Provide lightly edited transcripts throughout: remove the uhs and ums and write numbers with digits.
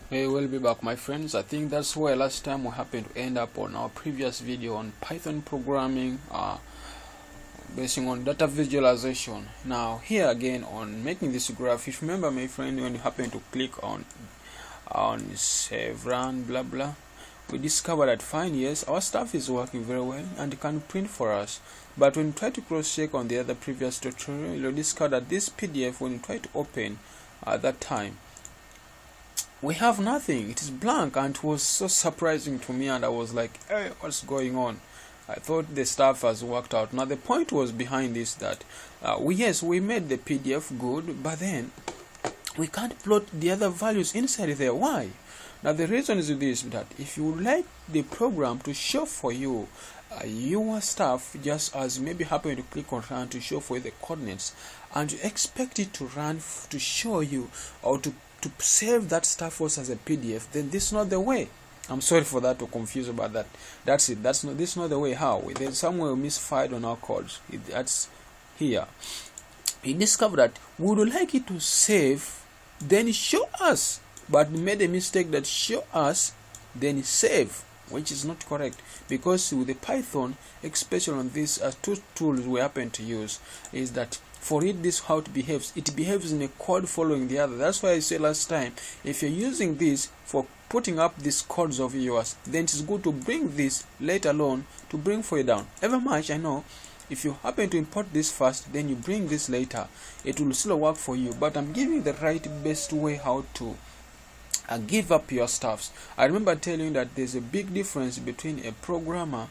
Hey, we'll be back, my friends. I think that's where last time we happened to end up on our previous video on Python programming, basing on data visualization. Now here again on making this graph, if you remember, my friend, when you happen to click on save, run, blah blah, we discover that fine, yes, our stuff is working very well and it can print for us. But when you try to cross check on the other previous tutorial, you'll discover that this PDF, when you try to open at that time, we have nothing. It is blank, and it was so surprising to me, and I was like, hey, what's going on? I thought the stuff has worked out. Now the point was behind this that we made the PDF good, but then we can't plot the other values inside there. Why? Now the reason is this, that if you would like the program to show for you your stuff, just as maybe happen to click on run to show for you the coordinates, and you expect it to run to show you, or to save that stuff for us as a PDF, then this is not the way. I'm sorry for that, to confuse about that. That's it. This is not the way. How? There's somewhere we misfired on our codes. That's here. We discovered that we would like it to save, then show us, but we made a mistake that show us, then save, which is not correct, because with the Python, especially on these two tools we happen to use, is that for it, this how it behaves in a code following the other. That's why I said last time, if you're using this for putting up these codes of yours, then it's good to bring this later on to bring for you down. Ever much I know, if you happen to import this first, then you bring this later, it will still work for you. But I'm giving the best way how to give up your stuffs. I remember telling you that there's a big difference between a programmer,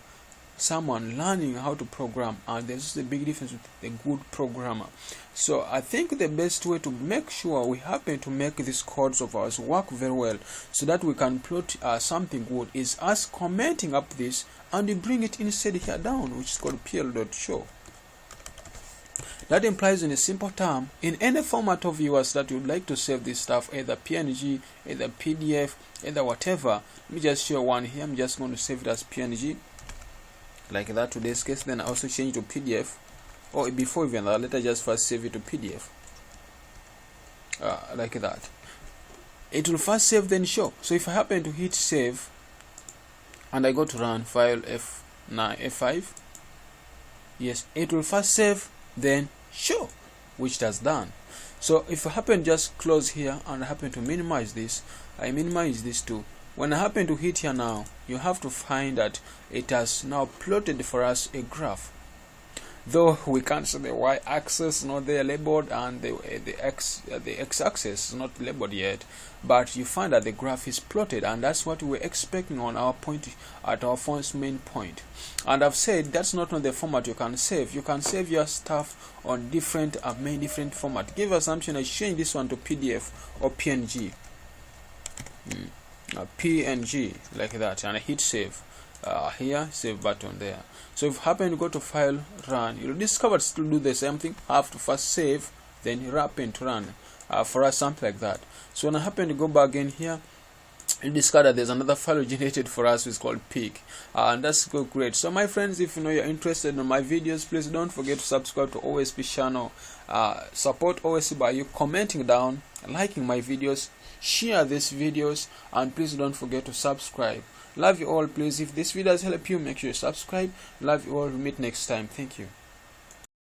someone learning how to program, and there's a big difference with a good programmer. So I think the best way to make sure we happen to make these codes of ours work very well, so that we can plot something good, is us commenting up this and we bring it instead here down, which is called pl.show. That implies, in a simple term, in any format of yours that you'd like to save this stuff, either PNG, either PDF, either whatever. Let me just show one here. I'm just going to save it as PNG, like that today's case. Then I also change to PDF, or before even that, let us just first save it to PDF, like that. It will first save, then show. So if I happen to hit save and I go to run, file F5, yes, it will first save, then show, which it has done. So if I happen just close here and I happen to minimize this, I minimize this too. When I happen to hit here now, you have to find that it has now plotted for us a graph. Though we can't see the y-axis not there labeled, and the x-axis is not labeled yet, but you find that the graph is plotted, and that's what we were expecting on our point at our first main point. And I've said that's not the format you can save. You can save your stuff on different format. Give assumption I change this one to PDF or PNG. PNG, like that, and I hit save. Here, save button there. So if you happen to go to file, run, you'll discover still do the same thing. Have to first save, then happen to run. For us, something like that. So when I happen to go back in here, you discover there's another file generated for us, which is called pig, and that's great. So my friends, if you know you're interested in my videos, please don't forget to subscribe to OSP channel. Support OSP by you commenting down, liking my videos, share these videos, and please don't forget to subscribe. Love you all. Please, if this video has helped you, make sure you subscribe. Love you all. We'll meet next time. Thank you.